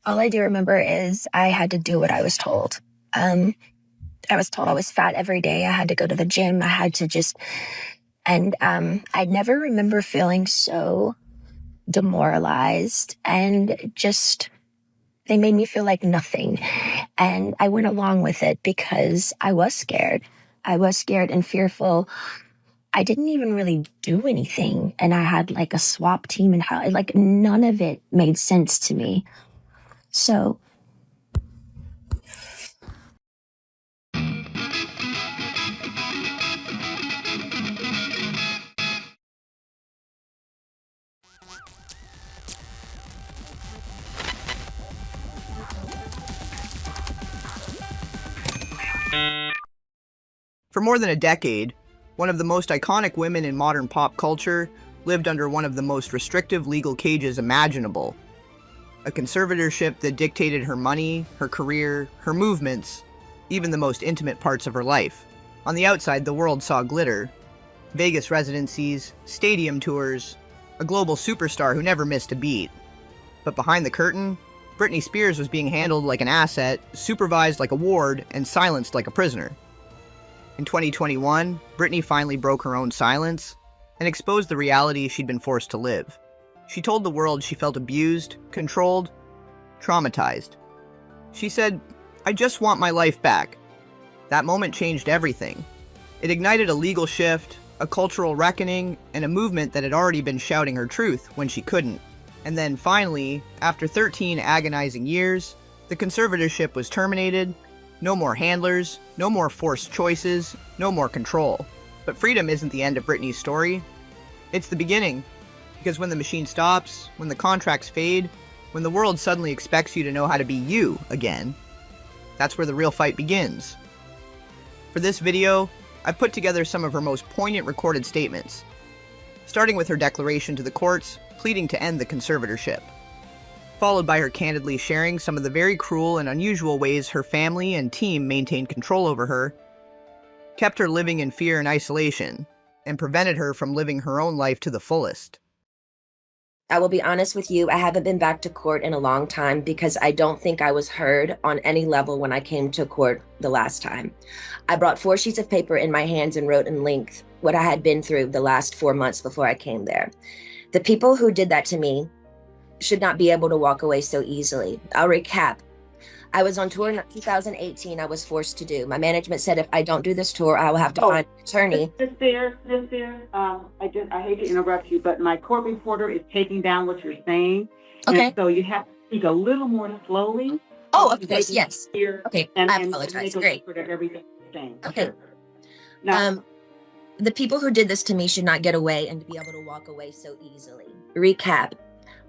All I do remember is I had to do what I was told. I was told I was fat every day. I had to go to the gym. I had to just, and I never remember feeling so demoralized and just, they made me feel like nothing. And I went along with it because I was scared. I was scared and fearful. I didn't even really do anything. And I had like a swap team and how, like, none of it made sense to me. So For more than a decade, one of the most iconic women in modern pop culture lived under one of the most restrictive legal cages imaginable. A conservatorship that dictated her money, her career, her movements, even the most intimate parts of her life. On the outside, the world saw glitter. Vegas residencies, stadium tours, a global superstar who never missed a beat. But behind the curtain, Britney Spears was being handled like an asset, supervised like a ward, and silenced like a prisoner. In 2021, Britney finally broke her own silence and exposed the reality she'd been forced to live. She told the world she felt abused, controlled, traumatized. She said, "I just want my life back." That moment changed everything. It ignited a legal shift, a cultural reckoning, and a movement that had already been shouting her truth when she couldn't. And then finally, after 13 agonizing years, the conservatorship was terminated. No more handlers, no more forced choices, no more control. But freedom isn't the end of Britney's story. It's the beginning. Because when the machine stops, when the contracts fade, when the world suddenly expects you to know how to be you again, that's where the real fight begins. For this video, I've put together some of her most poignant recorded statements, starting with her declaration to the courts, pleading to end the conservatorship, followed by her candidly sharing some of the very cruel and unusual ways her family and team maintained control over her, kept her living in fear and isolation, and prevented her from living her own life to the fullest. I will be honest with you, I haven't been back to court in a long time because I don't think I was heard on any level when I came to court the last time. I brought 4 sheets of paper in my hands and wrote in length what I had been through the last 4 months before I came there. The people who did that to me should not be able to walk away so easily. I'll recap. I was on tour in 2018. I was forced to do. My management said if I don't do this tour, I will have to find an attorney. I hate to interrupt you, but my court reporter is taking down what you're saying. Okay. And so you have to speak a little more slowly. Oh, of course, yes. Okay, I apologize. Great. Everything you're saying. Okay. Now, the people who did this to me should not get away and be able to walk away so easily. Recap.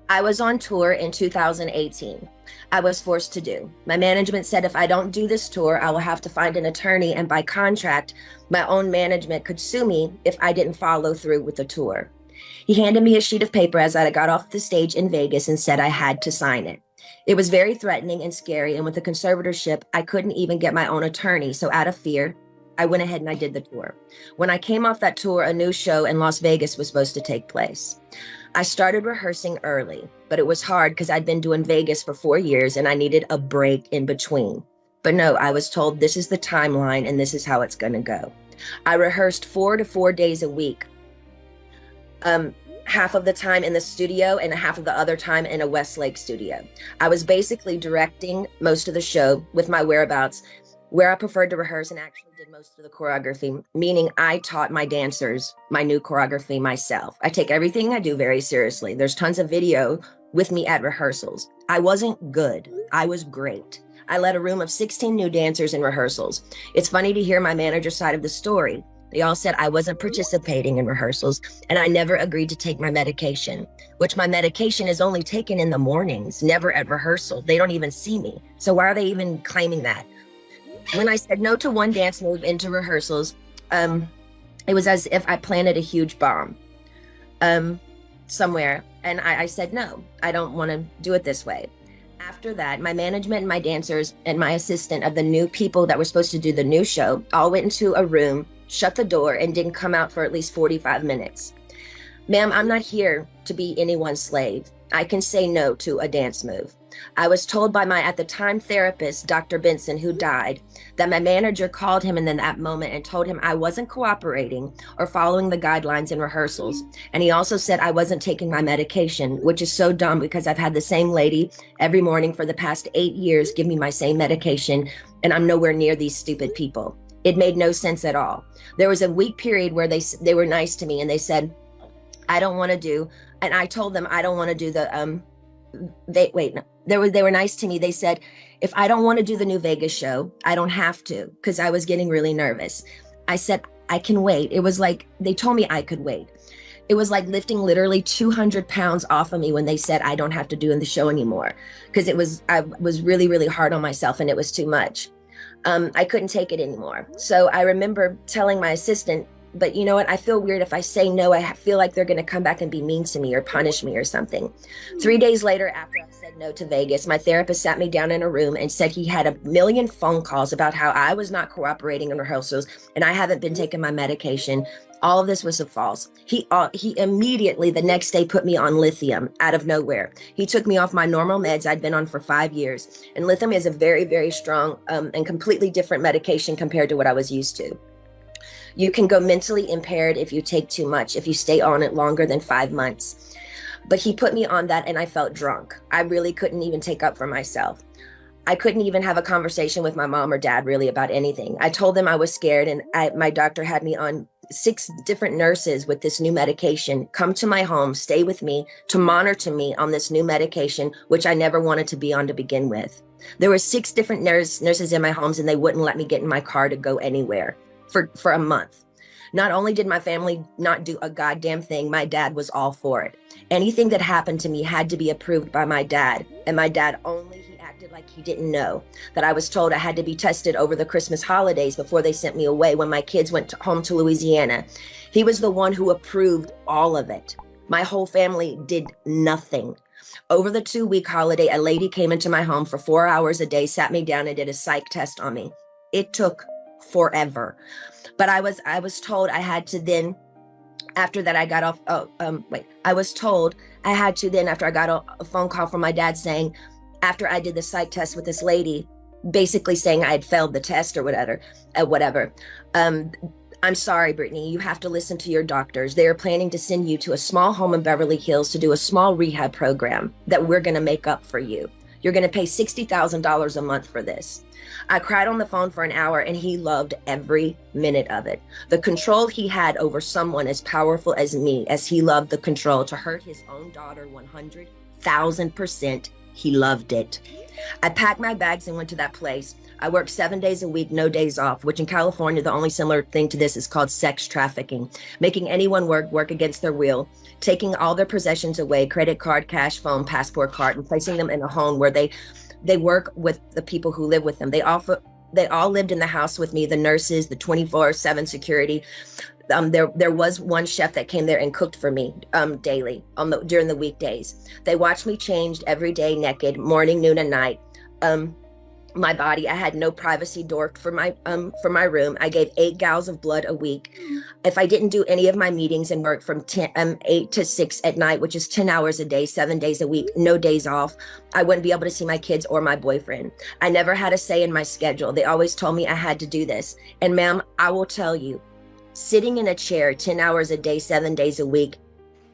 I was on tour in 2018. I was forced to do. My management said if I don't do this tour, I will have to find an attorney, and by contract, my own management could sue me if I didn't follow through with the tour. He handed me a sheet of paper as I got off the stage in Vegas and said I had to sign it. It was very threatening and scary, and with the conservatorship, I couldn't even get my own attorney, so out of fear, I went ahead and I did the tour. When I came off that tour, a new show in Las Vegas was supposed to take place. I started rehearsing early, but it was hard because I'd been doing Vegas for 4 years and I needed a break in between. But no, I was told this is the timeline and this is how it's going to go. I rehearsed 4 to 4 days a week, half of the time in the studio and half of the other time in a Westlake studio. I was basically directing most of the show with my whereabouts, where I preferred to rehearse and actually did most of the choreography, meaning I taught my dancers my new choreography myself. I take everything I do very seriously. There's tons of video with me at rehearsals. I wasn't good. I was great. I led a room of 16 new dancers in rehearsals. It's funny to hear my manager's side of the story. They all said I wasn't participating in rehearsals and I never agreed to take my medication, which my medication is only taken in the mornings, never at rehearsal. They don't even see me. So why are they even claiming that? When I said no to one dance move into rehearsals, it was as if I planted a huge bomb somewhere. And I said, no, I don't want to do it this way. After that, my management and my dancers and my assistant of the new people that were supposed to do the new show all went into a room, shut the door, and didn't come out for at least 45 minutes. Ma'am, I'm not here to be anyone's slave. I can say no to a dance move. I was told by my, at the time, therapist, Dr. Benson, who died, that my manager called him in that moment and told him I wasn't cooperating or following the guidelines in rehearsals. And he also said I wasn't taking my medication, which is so dumb because I've had the same lady every morning for the past 8 years give me my same medication, and I'm nowhere near these stupid people. It made no sense at all. There was a week period where they were nice to me and they said, I don't want to do, and I told them I don't want to do the, they were nice to me. They said, if I don't want to do the New Vegas show, I don't have to, because I was getting really nervous. I said, I can wait. It was like, they told me I could wait. It was like lifting literally 200 pounds off of me when they said I don't have to do the show anymore, because I was really, really hard on myself and it was too much. I couldn't take it anymore. So I remember telling my assistant, but you know what? I feel weird if I say no. I feel like they're going to come back and be mean to me or punish me or something. 3 days later, after I said no to Vegas, my therapist sat me down in a room and said he had a million phone calls about how I was not cooperating in rehearsals and I haven't been taking my medication. All of this was false. He immediately the next day put me on lithium out of nowhere. He took me off my normal meds I'd been on for 5 years. And lithium is a very, very strong and completely different medication compared to what I was used to. You can go mentally impaired if you take too much, if you stay on it longer than 5 months. But he put me on that and I felt drunk. I really couldn't even take up for myself. I couldn't even have a conversation with my mom or dad really about anything. I told them I was scared, and my doctor had me on 6 different nurses with this new medication come to my home, stay with me, to monitor me on this new medication, which I never wanted to be on to begin with. There were 6 different nurses in my homes, and they wouldn't let me get in my car to go anywhere for a month. Not only did my family not do a goddamn thing, my dad was all for it. Anything that happened to me had to be approved by my dad, and my dad only, he acted like he didn't know that I was told I had to be tested over the Christmas holidays before they sent me away when my kids went home to Louisiana. He was the one who approved all of it. My whole family did nothing. Over the 2-week holiday, a lady came into my home for 4 hours a day, sat me down and did a psych test on me. It took forever. But I was told I had to then, after that I got off, I was told I had to then, after I got a phone call from my dad saying, after I did the psych test with this lady, basically saying I had failed the test or whatever, I'm sorry, Britney, you have to listen to your doctors. They are planning to send you to a small home in Beverly Hills to do a small rehab program that we're going to make up for you. You're going to pay $60,000 a month for this. I cried on the phone for an hour and he loved every minute of it. The control he had over someone as powerful as me, as he loved the control to hurt his own daughter 100,000%, he loved it. I packed my bags and went to that place. I worked 7 days a week, no days off, which in California, the only similar thing to this is called sex trafficking, making anyone work against their will, taking all their possessions away, credit card, cash, phone, passport card, and placing them in a home where they work with the people who live with them. They all lived in the house with me, the nurses, the 24/7 security. There was one chef that came there and cooked for me daily during the weekdays. They watched me changed every day, naked, morning, noon, and night. My body, I had no privacy door for my room. I gave 8 gallons of blood a week. If I didn't do any of my meetings and work from 8 to 6 at night, which is 10 hours a day, 7 days a week, no days off, I wouldn't be able to see my kids or my boyfriend. I never had a say in my schedule. They always told me I had to do this. And ma'am, I will tell you, sitting in a chair 10 hours a day, 7 days a week,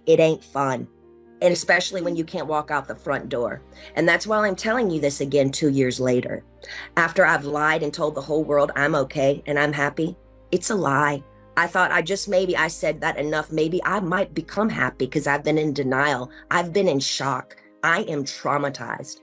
it ain't fun. And especially when you can't walk out the front door. And that's why I'm telling you this again 2 years later. After I've lied and told the whole world I'm okay and I'm happy, it's a lie. I thought maybe I said that enough. Maybe I might become happy because I've been in denial. I've been in shock. I am traumatized.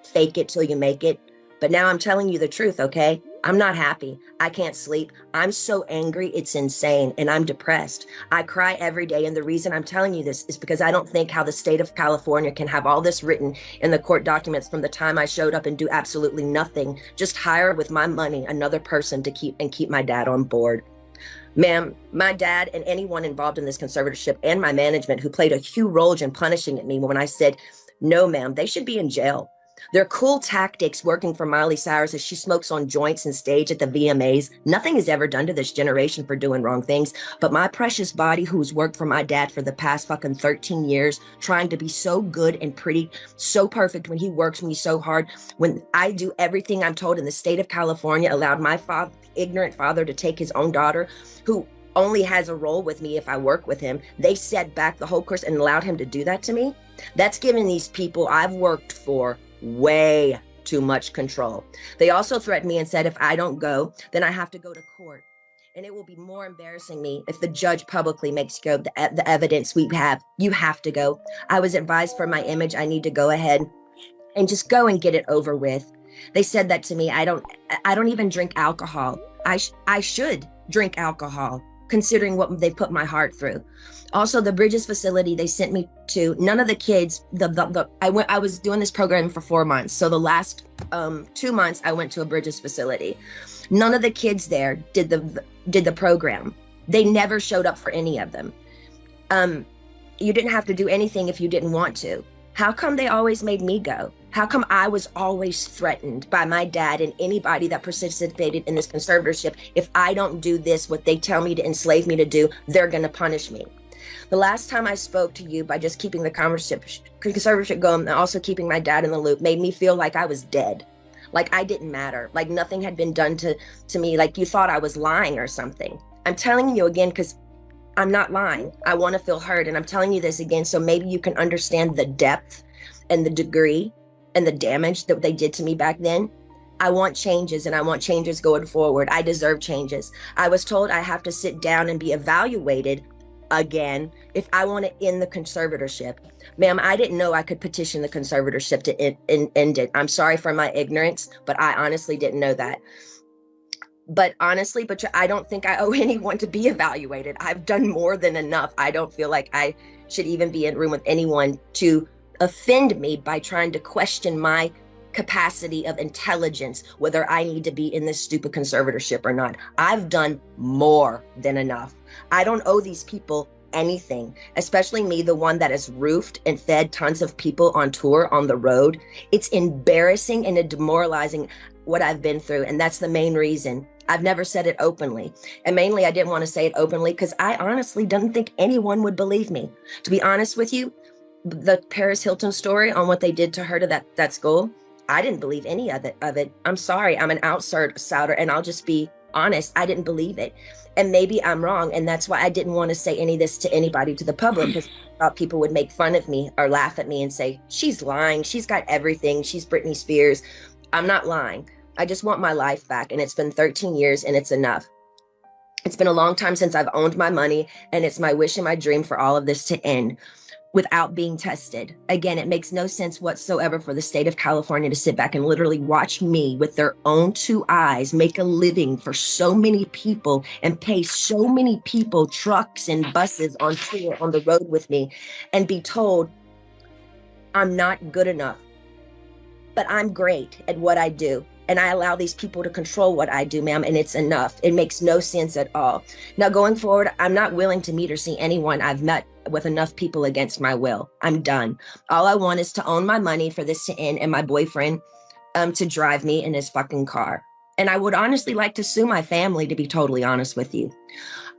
Fake it till you make it. But now I'm telling you the truth, okay? I'm not happy. I can't sleep. I'm so angry, it's insane, and I'm depressed. I cry every day, and the reason I'm telling you this is because I don't think how the state of California can have all this written in the court documents from the time I showed up and do absolutely nothing, just hire with my money another person to keep my dad on board. Ma'am, my dad and anyone involved in this conservatorship and my management who played a huge role in punishing at me when I said, no, ma'am, they should be in jail. Their cool tactics working for Miley Cyrus as she smokes on joints and stage at the VMAs. Nothing is ever done to this generation for doing wrong things. But my precious body, who's worked for my dad for the past fucking 13 years, trying to be so good and pretty, so perfect when he works me so hard, when I do everything I'm told in the state of California, allowed my ignorant father to take his own daughter, who only has a role with me if I work with him. They set back the whole course and allowed him to do that to me. That's giving these people I've worked for way too much control. They also threatened me and said if I don't go, then I have to go to court. And it will be more embarrassing me if the judge publicly makes go the evidence we have. You have to go. I was advised for my image, I need to go ahead and just go and get it over with. They said that to me. I don't even drink alcohol. I should drink alcohol, considering what they put my heart through. Also, the Bridges facility they sent me to, none of the kids, I was doing this program for 4 months. So the last 2 months I went to a Bridges facility. None of the kids there did the program. They never showed up for any of them. You didn't have to do anything if you didn't want to. How come they always made me go? How come I was always threatened by my dad and anybody that participated in this conservatorship? If I don't do this, what they tell me to enslave me to do, they're going to punish me. The last time I spoke to you by just keeping the conservatorship going and also keeping my dad in the loop made me feel like I was dead, like I didn't matter, like nothing had been done to me, like you thought I was lying or something. I'm telling you again because I'm not lying. I want to feel heard, and I'm telling you this again so maybe you can understand the depth and the degree and the damage that they did to me back then. I want changes, and I want changes going forward. I deserve changes. I was told I have to sit down and be evaluated again if I want to end the conservatorship. Ma'am, I didn't know I could petition the conservatorship to end it. I'm sorry for my ignorance, but I honestly didn't know that. But honestly, I don't think I owe anyone to be evaluated. I've done more than enough. I don't feel like I should even be in a room with anyone to offend me by trying to question my capacity of intelligence, whether I need to be in this stupid conservatorship or not. I've done more than enough. I don't owe these people anything, especially me, the one that has roofed and fed tons of people on tour on the road. It's embarrassing and demoralizing what I've been through. And that's the main reason. I've never said it openly. And mainly I didn't want to say it openly because I honestly didn't think anyone would believe me. To be honest with you, the Paris Hilton story on what they did to her to that school, I didn't believe any of it. I'm sorry. I'm an outsider, and I'll just be honest. I didn't believe it. And maybe I'm wrong. And that's why I didn't want to say any of this to anybody, to the public, because I thought people would make fun of me or laugh at me and say, she's lying. She's got everything. She's Britney Spears. I'm not lying. I just want my life back. And it's been 13 years and it's enough. It's been a long time since I've owned my money, and it's my wish and my dream for all of this to end without being tested. Again, it makes no sense whatsoever for the state of California to sit back and literally watch me with their own 2 eyes make a living for so many people and pay so many people trucks and buses on tour on the road with me and be told I'm not good enough. But I'm great at what I do. And I allow these people to control what I do, ma'am, and it's enough. It makes no sense at all. Now, going forward, I'm not willing to meet or see anyone I've met with enough people against my will. I'm done. All I want is to own my money for this to end and my boyfriend to drive me in his fucking car. And I would honestly like to sue my family, to be totally honest with you.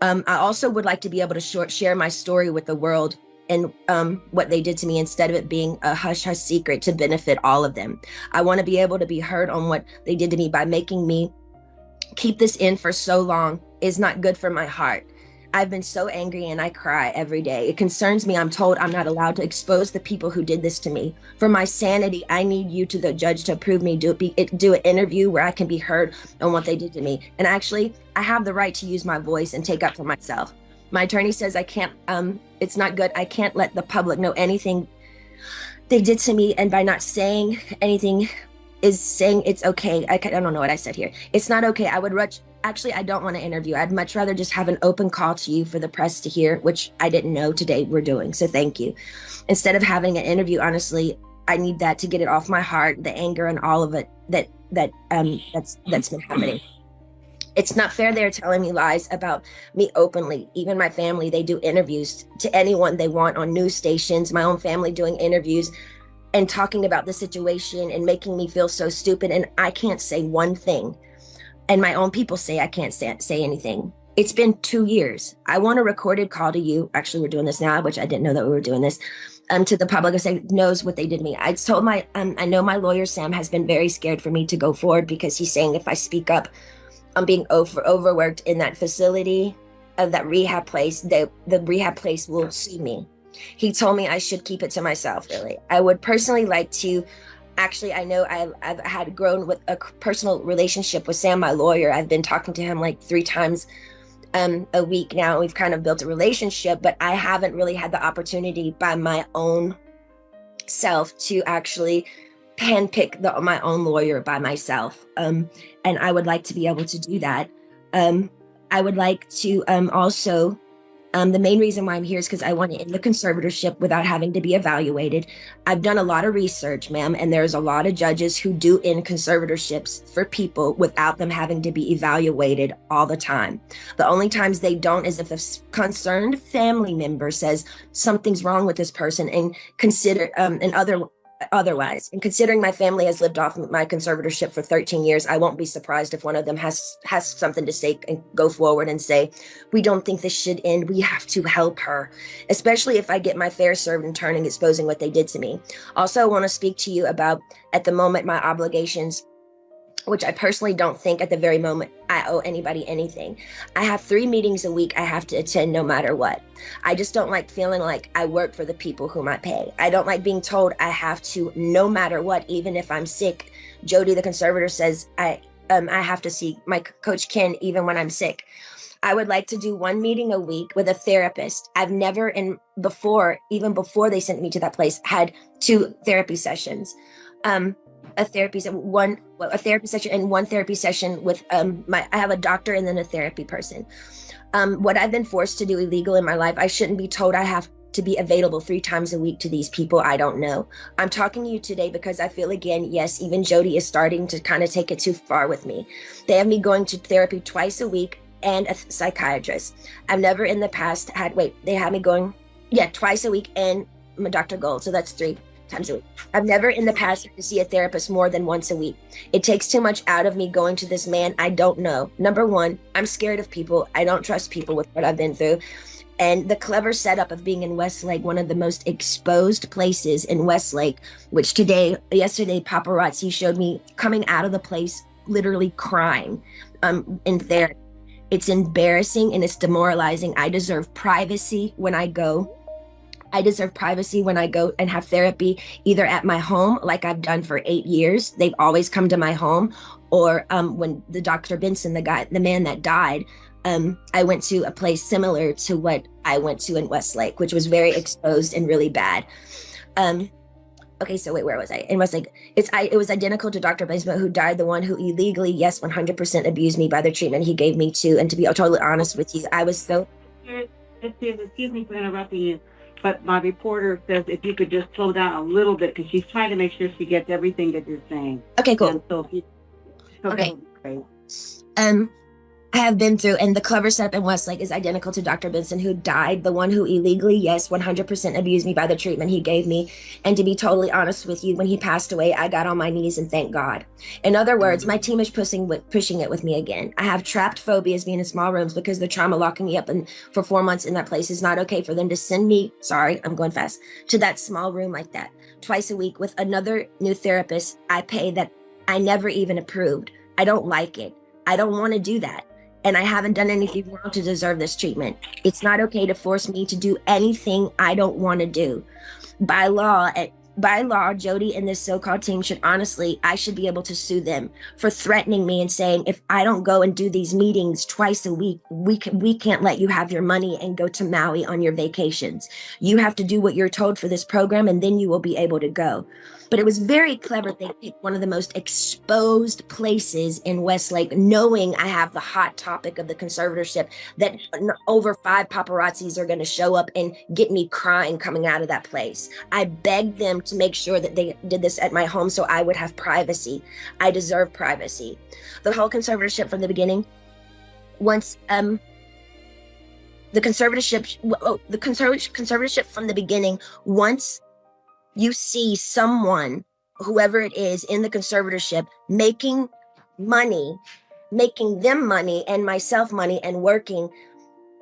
I also would like to be able to share my story with the world and what they did to me, instead of it being a hush-hush secret to benefit all of them. I want to be able to be heard on what they did to me by making me keep this in for so long is not good for my heart. I've been so angry and I cry every day. It concerns me. I'm told I'm not allowed to expose the people who did this to me. For my sanity, I need you to the judge to approve me, do an interview where I can be heard on what they did to me. And actually, I have the right to use my voice and take up for myself. My attorney says I can't, it's not good. I can't let the public know anything they did to me. And by not saying anything is saying it's okay. I don't know what I said here. It's not okay. I don't want to interview. I'd much rather just have an open call to you for the press to hear, which I didn't know today we're doing. So thank you. Instead of having an interview, honestly, I need that to get it off my heart, the anger and all of it that's been happening. It's not fair they're telling me lies about me openly. Even my family, they do interviews to anyone they want on news stations, my own family doing interviews. and talking about the situation and making me feel so stupid. And I can't say one thing. And my own people say I can't say anything. It's been 2 years. I want a recorded call to you. Actually, we're doing this now, which I didn't know that we were doing this. To the public, I say knows what they did to me. I told I know my lawyer Sam has been very scared for me to go forward because he's saying if I speak up, I'm being overworked in that facility of that rehab place. The rehab place will sue me. He told me I should keep it to myself. Really, I would personally like to. Actually, I know I've had grown with a personal relationship with Sam, my lawyer. I've been talking to him like 3 times a week now. We've kind of built a relationship, but I haven't really had the opportunity by my own self to actually handpick my own lawyer by myself. And I would like to be able to do that. I would like to also, the main reason why I'm here is because I want to end the conservatorship without having to be evaluated. I've done a lot of research, ma'am, and there's a lot of judges who do end conservatorships for people without them having to be evaluated all the time. The only times they don't is if a concerned family member says something's wrong with this person and otherwise. And considering my family has lived off my conservatorship for 13 years, I won't be surprised if one of them has something to say and go forward and say, we don't think this should end. We have to help her, especially if I get my fair served in turn and exposing what they did to me. Also, I want to speak to you about, at the moment, my obligations, which I personally don't think at the very moment I owe anybody anything. I have 3 meetings a week I have to attend no matter what. I just don't like feeling like I work for the people whom I pay. I don't like being told I have to, no matter what, even if I'm sick. Jody, the conservator, says I have to see my coach Ken even when I'm sick. I would like to do 1 meeting a week with a therapist. I've never, even before they sent me to that place, had 2 therapy sessions. A therapy session and 1 therapy session with I have a doctor and then a therapy person. What I've been forced to do illegal in my life, I shouldn't be told I have to be available 3 times a week to these people I don't know. I'm talking to you today because I feel, again, yes, even Jody is starting to kind of take it too far with me. They have me going to therapy twice a week and a psychiatrist. I've never in the past they had me going, twice a week and my Dr. Gold, so that's 3 times a week. I've never in the past had to see a therapist more than once a week. It takes too much out of me going to this man I don't know. Number 1, I'm scared of people. I don't trust people with what I've been through. And the clever setup of being in Westlake, one of the most exposed places in Westlake, which yesterday, paparazzi showed me coming out of the place, literally crying in there. It's embarrassing and it's demoralizing. I deserve privacy when I go. I deserve privacy when I go and have therapy, either at my home, like I've done for 8 years. They've always come to my home. Or when the Dr. Benson, the man that died, I went to a place similar to what I went to in Westlake, which was very exposed and really bad. Okay, so where was I? In Westlake, it was identical to Dr. Benson, who died, the one who illegally, 100% abused me by the treatment he gave me too. And to be totally honest with you, I was so... Excuse me for interrupting you. But my reporter says if you could just slow down a little bit because she's trying to make sure she gets everything that you're saying. Okay, cool. And so okay. Great. I have been through, and the clever setup in Westlake is identical to Dr. Benson, who died, the one who illegally, 100% abused me by the treatment he gave me. And to be totally honest with you, when he passed away, I got on my knees and thanked God. In other words, my team is pushing it with me again. I have trapped phobias being in small rooms because the trauma locking me up for 4 months in that place is not okay for them to send me, sorry, I'm going fast, to that small room like that, twice a week with another new therapist I pay that I never even approved. I don't like it. I don't want to do that. And I haven't done anything wrong to deserve this treatment. It's not okay to force me to do anything I don't want to do. By law, Jody and this so-called team I should be able to sue them for threatening me and saying, if I don't go and do these meetings twice a week, we can't let you have your money and go to Maui on your vacations. You have to do what you're told for this program, and then you will be able to go. But it was very clever. They picked one of the most exposed places in Westlake, knowing I have the hot topic of the conservatorship, that over 5 paparazzis are going to show up and get me crying coming out of that place. I begged them to make sure that they did this at my home so I would have privacy. I deserve privacy. The whole conservatorship from the beginning, once the conservatorship from the beginning, once you see someone, whoever it is in the conservatorship, making money, making them money and myself money and working,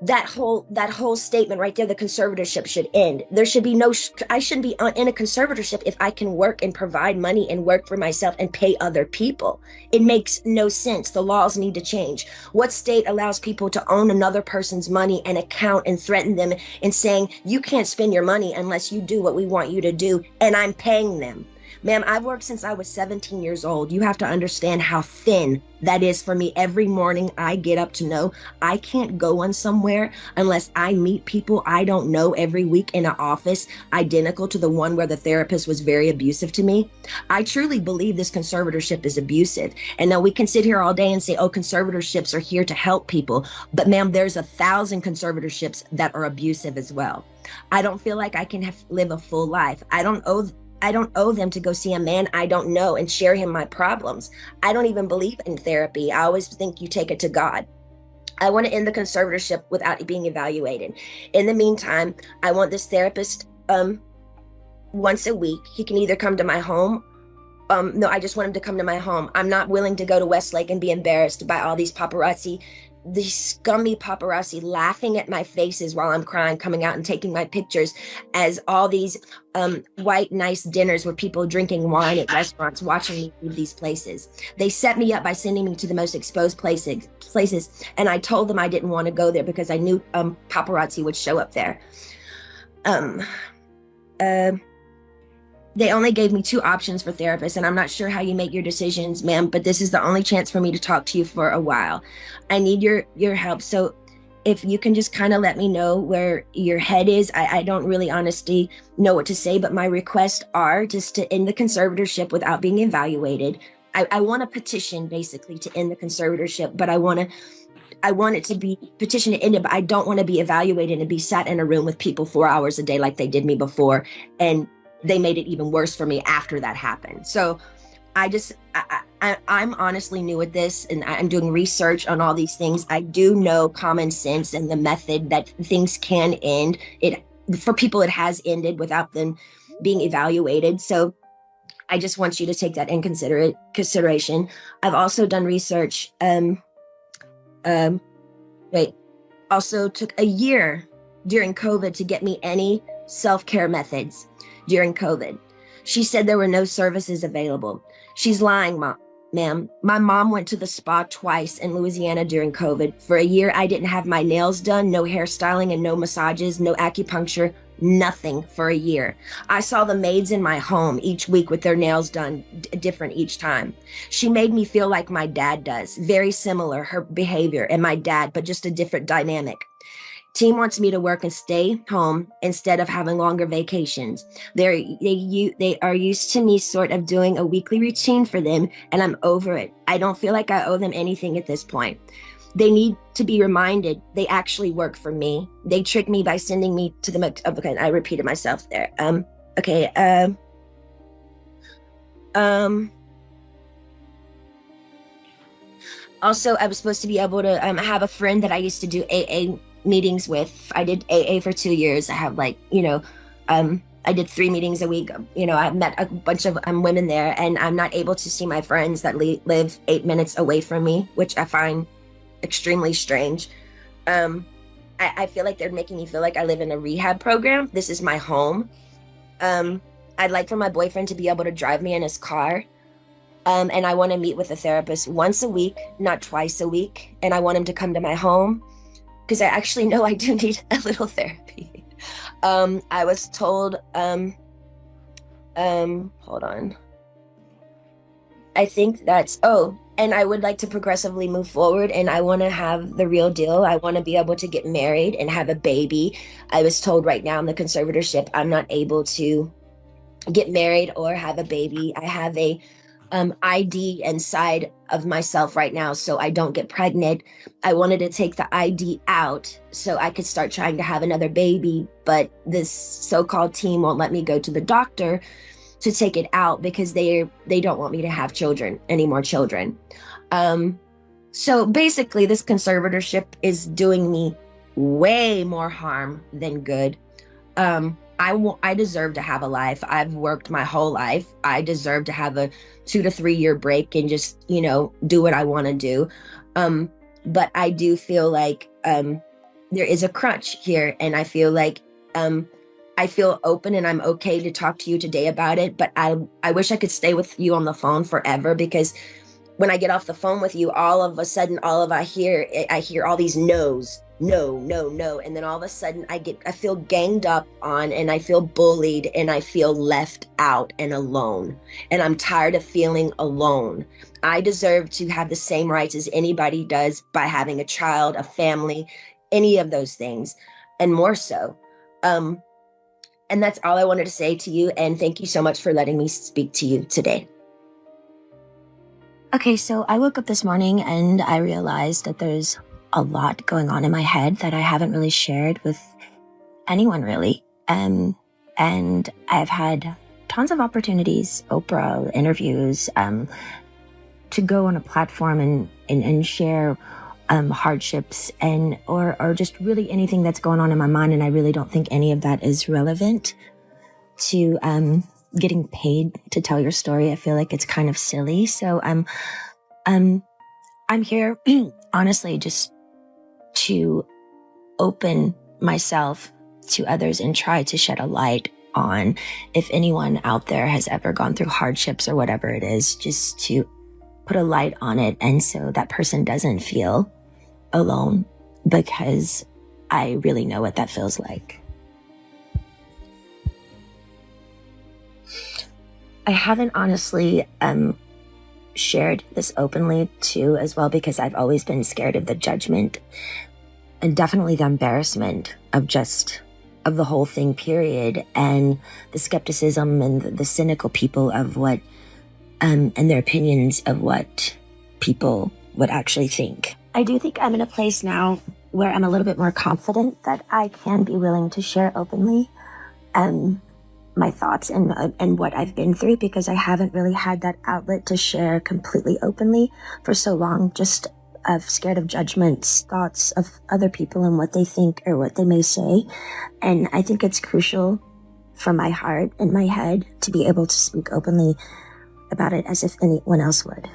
that whole statement right there, the conservatorship should end. There should be no, I shouldn't be in a conservatorship if I can work and provide money and work for myself and pay other people. It makes no sense. The laws need to change. What state allows people to own another person's money and account and threaten them and saying, you can't spend your money unless you do what we want you to do, and I'm paying them? Ma'am, I've worked since I was 17 years old. You have to understand how thin that is for me. Every morning I get up to know I can't go on somewhere unless I meet people I don't know every week in an office identical to the one where the therapist was very abusive to me. I truly believe this conservatorship is abusive. And now we can sit here all day and say, oh, conservatorships are here to help people. But ma'am, there's 1,000 conservatorships that are abusive as well. I don't feel like I can live a full life. I don't owe them to go see a man I don't know and share him my problems. I don't even believe in therapy. I always think you take it to God. I want to end the conservatorship without being evaluated. In the meantime, I want this therapist once a week. He can either come to my home. No, I just want him to come to my home. I'm not willing to go to Westlake and be embarrassed by all these paparazzi, these scummy paparazzi laughing at my faces while I'm crying, coming out and taking my pictures as all these white, nice dinners with people drinking wine at restaurants, watching me leave these places. They set me up by sending me to the most exposed places. And I told them I didn't want to go there because I knew paparazzi would show up there. They only gave me 2 options for therapists, and I'm not sure how you make your decisions, ma'am, but this is the only chance for me to talk to you for a while. I need your help. So if you can just kind of let me know where your head is. I don't really honestly know what to say, but my requests are just to end the conservatorship without being evaluated. I want a petition basically to end the conservatorship, but I want it to be petition to end it, but I don't want to be evaluated and be sat in a room with people 4 hours a day like they did me before. And they made it even worse for me after that happened. So I'm honestly new at this, and I'm doing research on all these things. I do know common sense and the method that things can end. For people, it has ended without them being evaluated. So I just want you to take that in consideration. I've also done research. Also took a year during COVID to get me any self-care methods during COVID. She said there were no services available. She's lying, ma'am. My mom went to the spa twice in Louisiana during COVID. For a year, I didn't have my nails done, no hairstyling and no massages, no acupuncture, nothing for a year. I saw the maids in my home each week with their nails done different each time. She made me feel like my dad does, very similar, her behavior and my dad, but just a different dynamic. Team wants me to work and stay home instead of having longer vacations. They are used to me sort of doing a weekly routine for them, and I'm over it. I don't feel like I owe them anything at this point. They need to be reminded they actually work for me. They tricked me by sending me to the, okay, I repeated myself there. Also, I was supposed to be able to have a friend that I used to do AA meetings with. I did AA for 2 years. I have I did 3 meetings a week. I met a bunch of women there, and I'm not able to see my friends that live 8 minutes away from me, which I find extremely strange. I feel like they're making me feel like I live in a rehab program. This is my home. I'd like for my boyfriend to be able to drive me in his car. And I want to meet with a therapist once a week, not twice a week. And I want him to come to my home because I actually know I do need a little therapy. I was told, hold on. I think that's, and I would like to progressively move forward, and I want to have the real deal. I want to be able to get married and have a baby. I was told right now in the conservatorship, I'm not able to get married or have a baby. I have a ID inside of myself right now, so I don't get pregnant. I wanted to take the ID out so I could start trying to have another baby, but this so-called team won't let me go to the doctor to take it out because they don't want me to have any more children. So basically, this conservatorship is doing me way more harm than good. I deserve to have a life. I've worked my whole life. I deserve to have a 2 to 3 year break and just, do what I want to do. But I do feel like there is a crunch here, and I feel like I feel open and I'm okay to talk to you today about it. But I wish I could stay with you on the phone forever, because when I get off the phone with you, all of a sudden, I hear all these no's, no, no, no. And then all of a sudden I feel ganged up on, and I feel bullied, and I feel left out and alone. And I'm tired of feeling alone. I deserve to have the same rights as anybody does by having a child, a family, any of those things, and more so. And that's all I wanted to say to you. And thank you so much for letting me speak to you today. Okay, so I woke up this morning and I realized that there's a lot going on in my head that I haven't really shared with anyone really. And I've had tons of opportunities, Oprah, interviews, to go on a platform and share hardships or just really anything that's going on in my mind. And I really don't think any of that is relevant to getting paid to tell your story. I feel like it's kind of silly. So I'm here honestly just to open myself to others and try to shed a light on if anyone out there has ever gone through hardships or whatever it is, just to put a light on it. And so that person doesn't feel alone, because I really know what that feels like. I haven't honestly shared this openly too as well, because I've always been scared of the judgment and definitely the embarrassment of the whole thing, period, and the skepticism and the cynical people of what and their opinions of what people would actually think. I do think I'm in a place now where I'm a little bit more confident that I can be willing to share openly my thoughts and what I've been through, because I haven't really had that outlet to share completely openly for so long, just scared of judgments, thoughts of other people and what they think or what they may say. And I think it's crucial for my heart and my head to be able to speak openly about it as if anyone else would.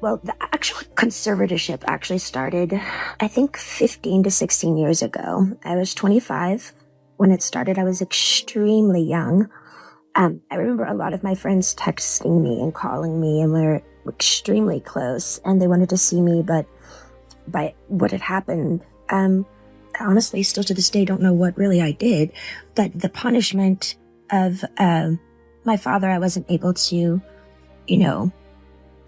Well, the actual conservatorship actually started, I think, 15 to 16 years ago. I was 25 when it started. I was extremely young. I remember a lot of my friends texting me and calling me, and we were extremely close, and they wanted to see me, but by what had happened, honestly, still to this day, don't know what really I did. But the punishment of my father, I wasn't able to,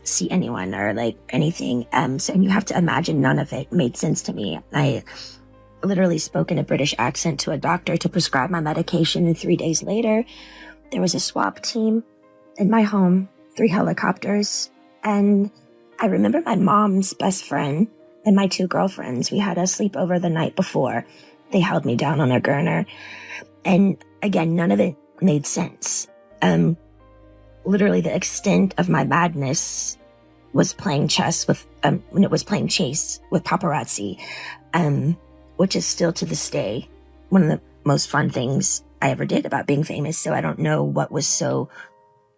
see anyone or like anything. So you have to imagine none of it made sense to me. I literally spoke in a British accent to a doctor to prescribe my medication, and 3 days later, there was a swap team in my home, 3 helicopters, and I remember my mom's best friend and my 2 girlfriends. We had a sleepover the night before. They held me down on a gurner, and again, none of it made sense. Literally, the extent of my madness was playing chess with, when it was playing chase with paparazzi, which is still to this day one of the most fun things I ever did about being famous. So I don't know what was so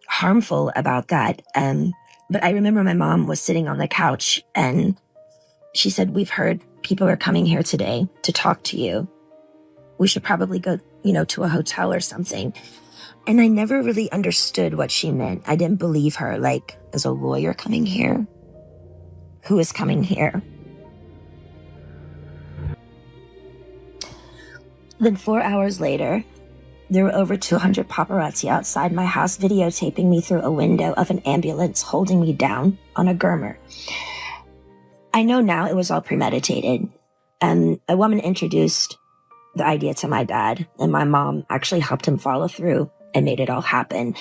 harmful about that. But I remember my mom was sitting on the couch and she said, "We've heard people are coming here today to talk to you. We should probably go, to a hotel or something." And I never really understood what she meant. I didn't believe her. Like, is a lawyer coming here? Who is coming here? Then 4 hours later, there were over 200 paparazzi outside my house videotaping me through a window of an ambulance holding me down on a gurner. I know now it was all premeditated. A woman introduced the idea to my dad, and my mom actually helped him follow through and made it all happen.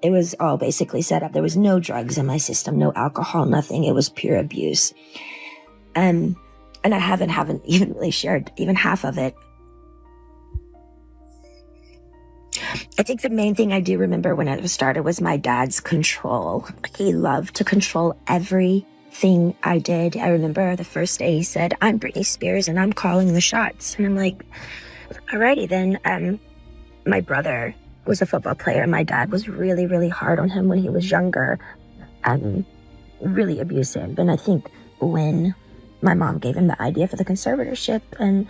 It was all basically set up. There was no drugs in my system, no alcohol, nothing. It was pure abuse. And I haven't even really shared even half of it. I think the main thing I do remember when it started was my dad's control. He loved to control everything I did. I remember the first day he said, "I'm Britney Spears and I'm calling the shots." And I'm like, alrighty then. my brother was a football player. My dad was really, really hard on him when he was younger, really abusive. And I think when my mom gave him the idea for the conservatorship and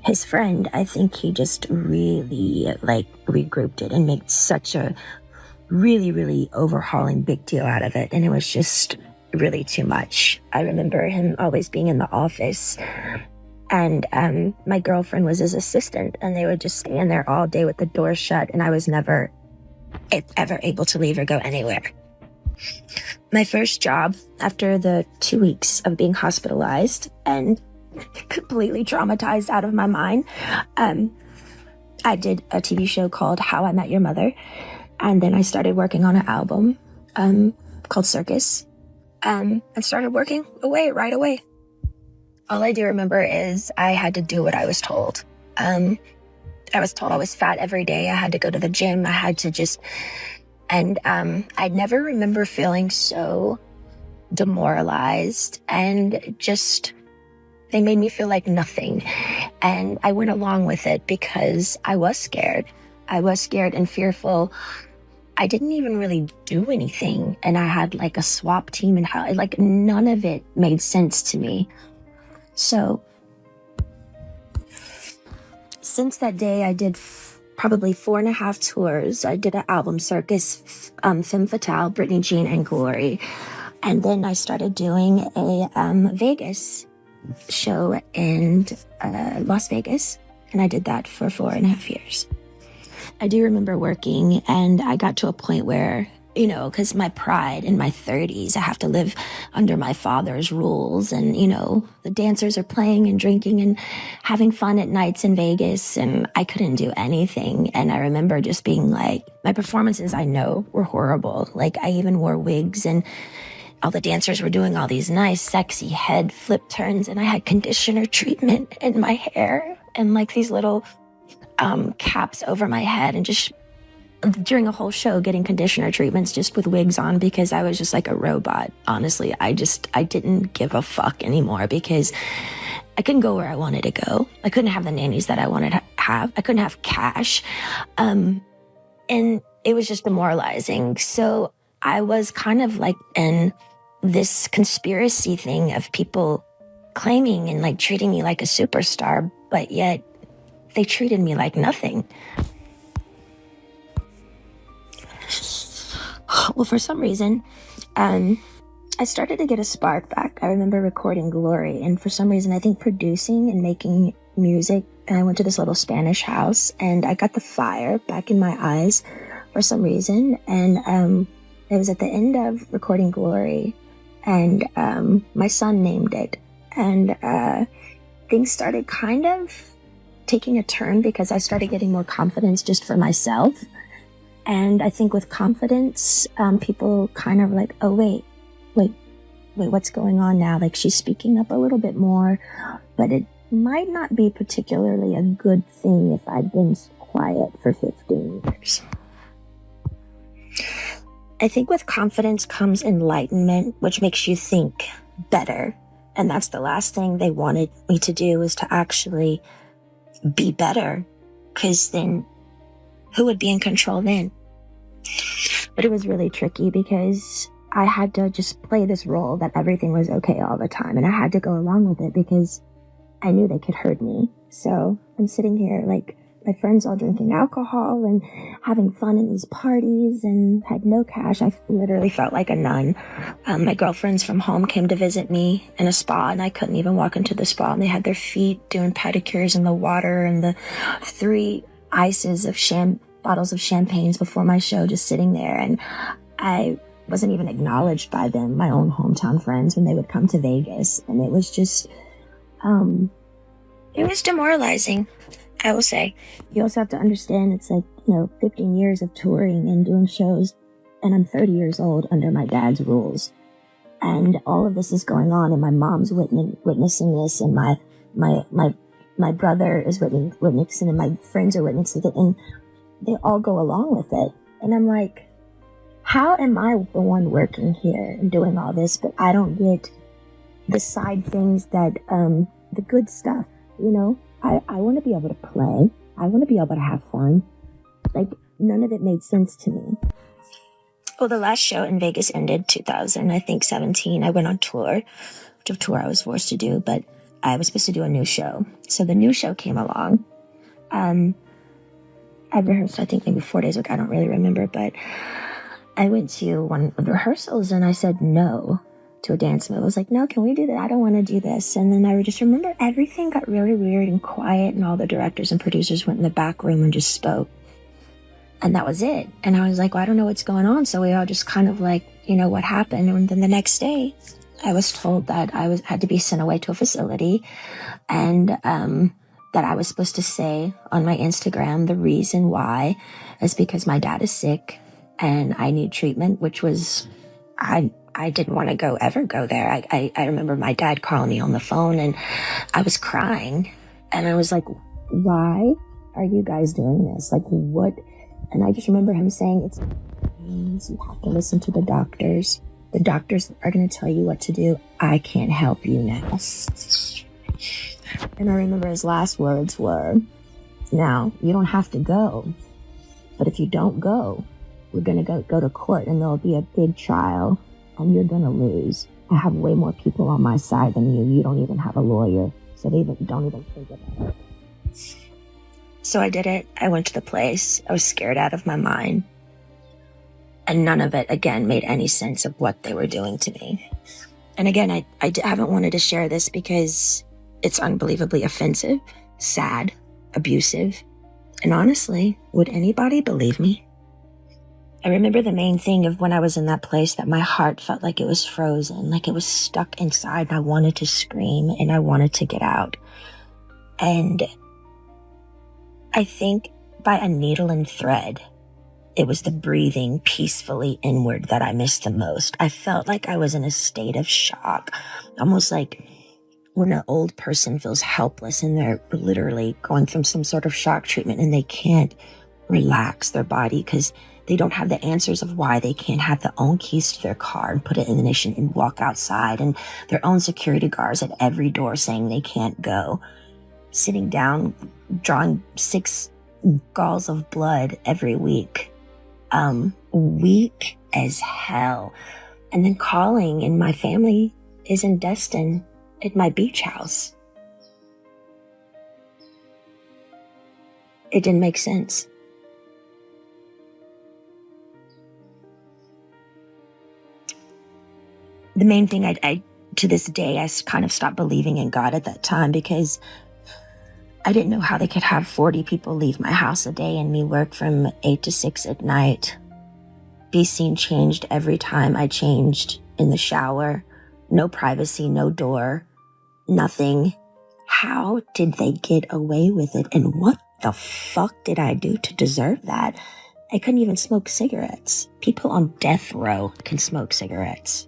his friend, I think he just really regrouped it and made such a really, really overhauling big deal out of it. And it was just really too much. I remember him always being in the office, and my girlfriend was his assistant, and they would just stand there all day with the door shut, and I was never ever able to leave or go anywhere. My first job after the 2 weeks of being hospitalized and completely traumatized out of my mind, I did a TV show called How I Met Your Mother, and then I started working on an album called Circus, and started working away right away. All I do remember is I had to do what I was told. I was told I was fat every day. I had to go to the gym. I had to just... And I never remember feeling so demoralized, and just... They made me feel like nothing. And I went along with it because I was scared. I was scared and fearful. I didn't even really do anything. And I had like a swap team, and how none of it made sense to me. So since that day, I did probably 4.5 tours. I did an album, Circus, Femme Fatale, Britney, Jean, and Glory. And then I started doing a Vegas show in Las Vegas. And I did that for 4.5 years. I do remember working, and I got to a point where, because my pride in my 30s, I have to live under my father's rules. And, the dancers are playing and drinking and having fun at nights in Vegas, and I couldn't do anything. And I remember just being like, my performances, I know, were horrible. Like, I even wore wigs, and all the dancers were doing all these nice, sexy head flip turns, and I had conditioner treatment in my hair and like these little caps over my head, and just during a whole show getting conditioner treatments just with wigs on, because I was just like a robot. Honestly, I didn't give a fuck anymore, because I couldn't go where I wanted to go. I couldn't have the nannies that I wanted to have. I couldn't have cash. And it was just demoralizing. So I was kind of like in this conspiracy thing of people claiming and like treating me like a superstar, but yet they treated me like nothing. Well, for some reason, I started to get a spark back. I remember recording Glory, and for some reason, I think producing and making music, and I went to this little Spanish house, and I got the fire back in my eyes for some reason. And it was at the end of recording Glory, and my son named it, and things started kind of taking a turn, because I started getting more confidence just for myself. And I think with confidence, people kind of like, oh, wait, what's going on now? Like, she's speaking up a little bit more, but it might not be particularly a good thing if I'd been quiet for 15 years. I think with confidence comes enlightenment, which makes you think better. And that's the last thing they wanted me to do, is to actually be better, because then who would be in control then? But it was really tricky, because I had to just play this role that everything was okay all the time, and I had to go along with it because I knew they could hurt me. So I'm sitting here like, my friends all drinking alcohol and having fun in these parties, and had no cash. I literally felt like a nun. My girlfriends from home came to visit me in a spa, and I couldn't even walk into the spa, and they had their feet doing pedicures in the water, and the 3 ices of bottles of champagnes before my show just sitting there. And I wasn't even acknowledged by them, my own hometown friends, when they would come to Vegas. And it was just, it was demoralizing, I will say. You also have to understand, it's like, 15 years of touring and doing shows, and I'm 30 years old under my dad's rules. And all of this is going on, and my mom's witnessing this, and my brother is witnessing, and my friends are witnessing it, and they all go along with it. And I'm like, how am I the one working here and doing all this, but I don't get the side things that, the good stuff, I want to be able to play. I want to be able to have fun. Like, none of it made sense to me. Well, the last show in Vegas ended 2017. I went on tour, which of tour I was forced to do, but I was supposed to do a new show. So the new show came along. I rehearsed, I think maybe 4 days ago. I don't really remember, but I went to one of the rehearsals and I said no to a dance move. I was like, no, can we do that? I don't want to do this. And then I just remember everything got really weird and quiet, and all the directors and producers went in the back room and just spoke. And that was it. And I was like, well, I don't know what's going on. So we all just kind of like, what happened? And then the next day I was told that I had to be sent away to a facility, and that I was supposed to say on my Instagram the reason why is because my dad is sick and I need treatment, which was, I didn't want to ever go there. I remember my dad calling me on the phone and I was crying, and I was like, why are you guys doing this? Like, what? And I just remember him saying, you have to listen to the doctors. The doctors are going to tell you what to do. I can't help you now. And I remember his last words were, now, you don't have to go, but if you don't go, we're going to go to court and there'll be a big trial and you're going to lose. I have way more people on my side than you. You don't even have a lawyer, so they don't even think about it. So I did it. I went to the place. I was scared out of my mind. And none of it, again, made any sense of what they were doing to me. And again, I haven't wanted to share this because it's unbelievably offensive, sad, abusive. And honestly, would anybody believe me? I remember the main thing of when I was in that place, that my heart felt like it was frozen, like it was stuck inside, and I wanted to scream and I wanted to get out. And I think by a needle and thread, it was the breathing peacefully inward that I missed the most. I felt like I was in a state of shock, almost like when an old person feels helpless and they're literally going through some sort of shock treatment and they can't relax their body because they don't have the answers of why they can't have their own keys to their car and put it in the ignition and walk outside, and their own security guards at every door saying they can't go. Sitting down, drawing 6 galls of blood every week. Weak as hell. And then calling, and my family is in Destin at my beach house. It didn't make sense. The main thing I to this day, I kind of stopped believing in God at that time, because I didn't know how they could have 40 people leave my house a day and me work from 8 to 6 at night. Be seen changed every time I changed in the shower. No privacy, no door, nothing. How did they get away with it? And what the fuck did I do to deserve that? I couldn't even smoke cigarettes. People on death row can smoke cigarettes.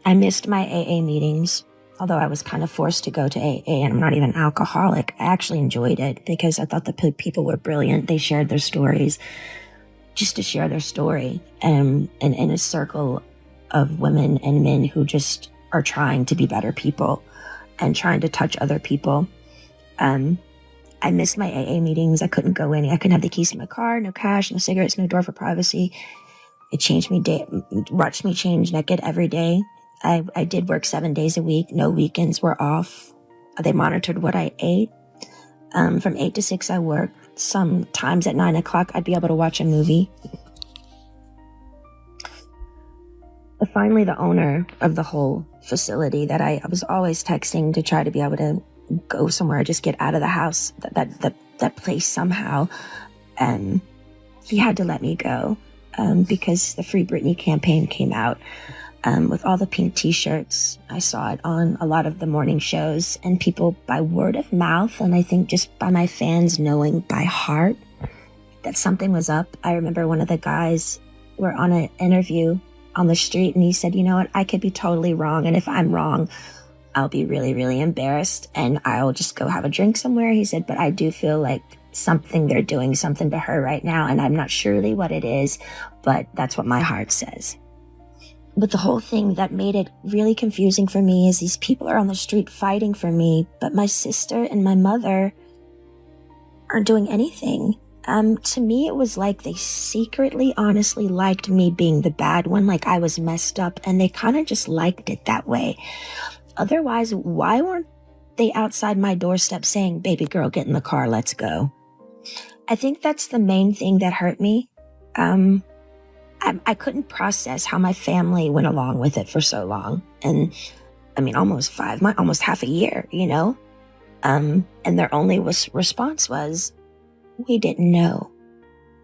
I missed my AA meetings. Although I was kind of forced to go to AA, and I'm not even alcoholic, I actually enjoyed it because I thought the people were brilliant. They shared their stories just to share their story, and in a circle of women and men who just are trying to be better people and trying to touch other people. I missed my AA meetings. I couldn't go in. I couldn't have the keys to my car, no cash, no cigarettes, no door for privacy. It changed me, watched me change naked every day. I did work 7 days a week. No weekends were off. They monitored what I ate. From 8 to 6, I worked. Sometimes at 9 o'clock, I'd be able to watch a movie. But finally, the owner of the whole facility that I was always texting to try to be able to go somewhere, just get out of the house, that place somehow, he had to let me go because the Free Britney campaign came out. With all the pink t-shirts. I saw it on a lot of the morning shows, and people by word of mouth, and I think just by my fans knowing by heart that something was up. I remember one of the guys were on an interview on the street, and he said, you know what, I could be totally wrong, and if I'm wrong, I'll be really, really embarrassed, and I'll just go have a drink somewhere. He said, but I do feel like they're doing something to her right now, and I'm not surely what it is, but that's what my heart says. But the whole thing that made it really confusing for me is these people are on the street fighting for me, but my sister and my mother or doing anything. To me, it was like they secretly, honestly liked me being the bad one, like I was messed up, and they kind of just liked it that way. Otherwise, why weren't they outside my doorstep saying, baby girl, get in the car, let's go? I think that's the main thing that hurt me. I couldn't process how my family went along with it for so long. And I mean, almost half a year, you know? And their only response was, we didn't know.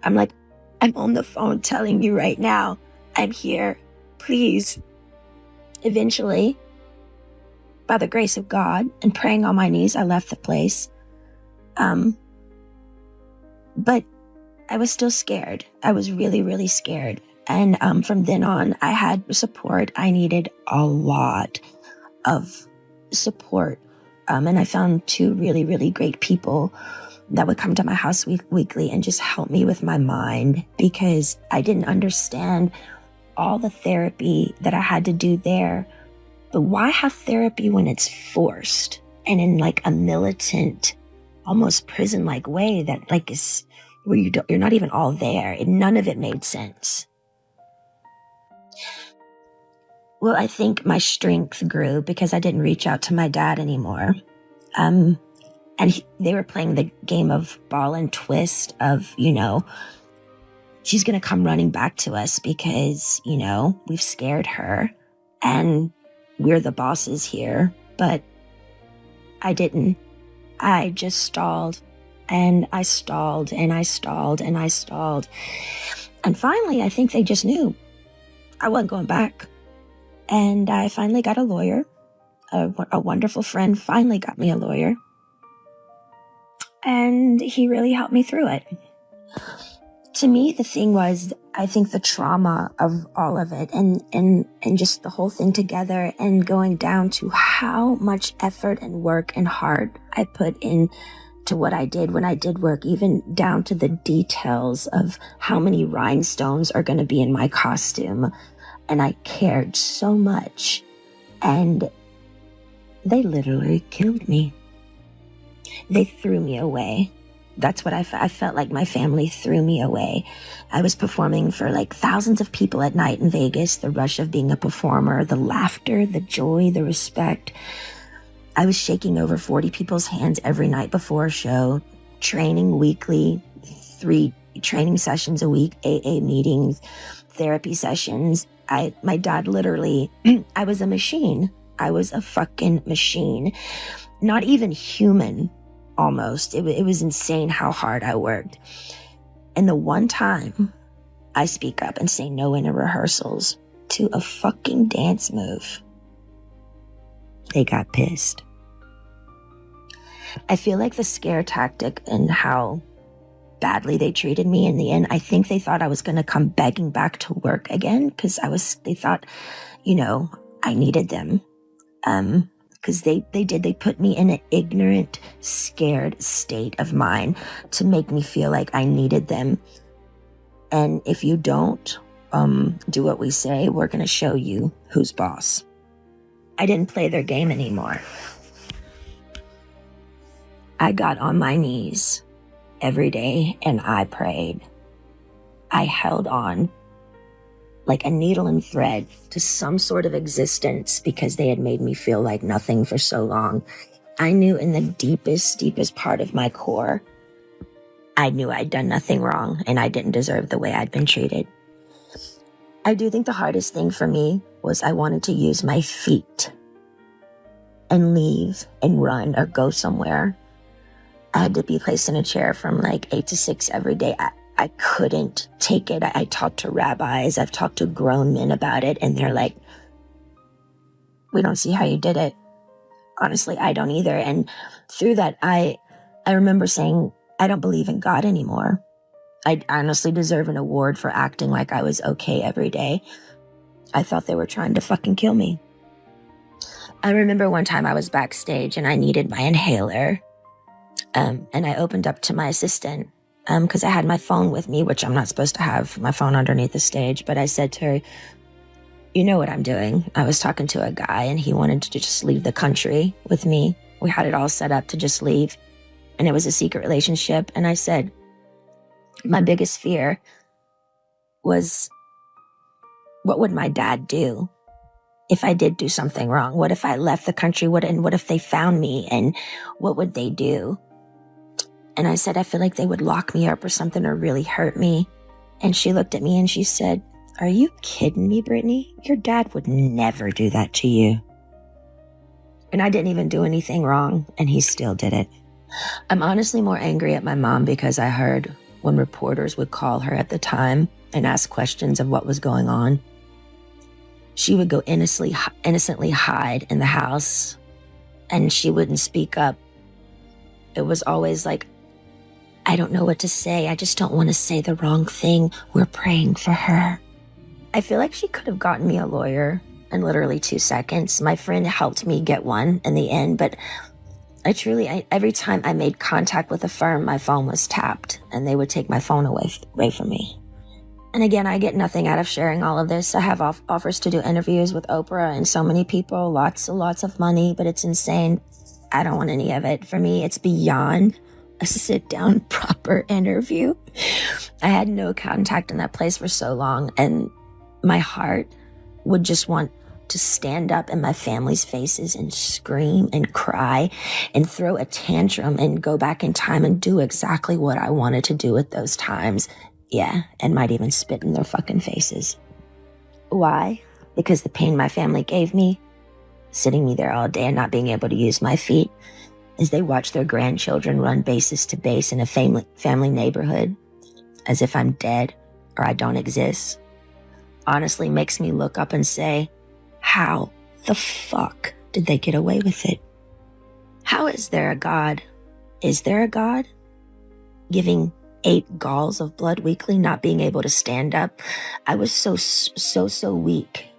I'm like, I'm on the phone telling you right now, I'm here, please. Eventually, by the grace of God and praying on my knees, I left the place. But I was still scared. I was really, really scared. And from then on, I had support. I needed a lot of support. And I found 2 really, really great people that would come to my house weekly and just help me with my mind, because I didn't understand all the therapy that I had to do there. But why have therapy when it's forced and in like a militant, almost prison-like way that like is where you're not even all there? None of it made sense. Well, I think my strength grew because I didn't reach out to my dad anymore. They were playing the game of ball and twist of, you know, she's going to come running back to us because, you know, we've scared her and we're the bosses here. But I didn't. I just stalled and I stalled and I stalled and I stalled. And finally, I think they just knew I wasn't going back. And I finally got a lawyer. A wonderful friend finally got me a lawyer. And he really helped me through it. To me, the thing was, I think the trauma of all of it and just the whole thing together and going down to how much effort and work and heart I put in to what I did when I did work, even down to the details of how many rhinestones are going to be in my costume. And I cared so much. And they literally killed me. They threw me away. That's what I felt like my family threw me away. I was performing for like thousands of people at night in Vegas, the rush of being a performer, the laughter, the joy, the respect. I was shaking over 40 people's hands every night before a show, training weekly, 3 training sessions a week, AA meetings, therapy sessions. My dad literally, I was a machine. I was a fucking machine. Not even human. Almost. It was insane how hard I worked. And the one time I speak up and say no in rehearsals to a fucking dance move, they got pissed. I feel like the scare tactic and how badly they treated me in the end, I think they thought I was going to come begging back to work again because they thought, you know, I needed them. Because they put me in an ignorant, scared state of mind to make me feel like I needed them. And if you don't do what we say, we're going to show you who's boss. I didn't play their game anymore. I got on my knees every day and I prayed. I held on like a needle and thread to some sort of existence because they had made me feel like nothing for so long. I knew in the deepest part of my core, I knew I'd done nothing wrong and I didn't deserve the way I'd been treated. I do think the hardest thing for me was I wanted to use my feet and leave and run or go somewhere. I had to be placed in a chair from like 8 to 6 every day. I couldn't take it. I talked to rabbis. I've talked to grown men about it. And they're like, we don't see how you did it. Honestly, I don't either. And through that, I remember saying, I don't believe in God anymore. I honestly deserve an award for acting like I was okay every day. I thought they were trying to fucking kill me. I remember one time I was backstage and I needed my inhaler. And I opened up to my assistant. Because I had my phone with me, which I'm not supposed to have my phone underneath the stage. But I said to her, you know what I'm doing. I was talking to a guy and he wanted to just leave the country with me. We had it all set up to just leave. and it was a secret relationship. And I said, my biggest fear was, what would my dad do if I did do something wrong? What if I left the country? And what if they found me? And what would they do? And I said, I feel like they would lock me up or something, or really hurt me. And she looked at me and she said, are you kidding me, Britney? Your dad would never do that to you. And I didn't even do anything wrong, and he still did it. I'm honestly more angry at my mom because I heard when reporters would call her at the time and ask questions of what was going on, she would go innocently hide in the house, and she wouldn't speak up. It was always like, I don't know what to say. I just don't want to say the wrong thing. We're praying for her. I feel like she could have gotten me a lawyer in literally 2 seconds. My friend helped me get one in the end, but every time I made contact with a firm, my phone was tapped and they would take my phone away from me. And again, I get nothing out of sharing all of this. I have offers to do interviews with Oprah and so many people, lots of money, but it's insane. I don't want any of it. For me, it's beyond a sit-down, proper interview. I had no contact in that place for so long, and my heart would just want to stand up in my family's faces and scream and cry and throw a tantrum and go back in time and do exactly what I wanted to do at those times. Yeah, and might even spit in their fucking faces. Why? Because the pain my family gave me, sitting me there all day and not being able to use my feet, as they watch their grandchildren run bases to base in a family neighborhood, as if I'm dead or I don't exist, honestly makes me look up and say, how the fuck did they get away with it? How is there a God? Is there a God? Giving 8 galls of blood weekly, not being able to stand up. I was so weak.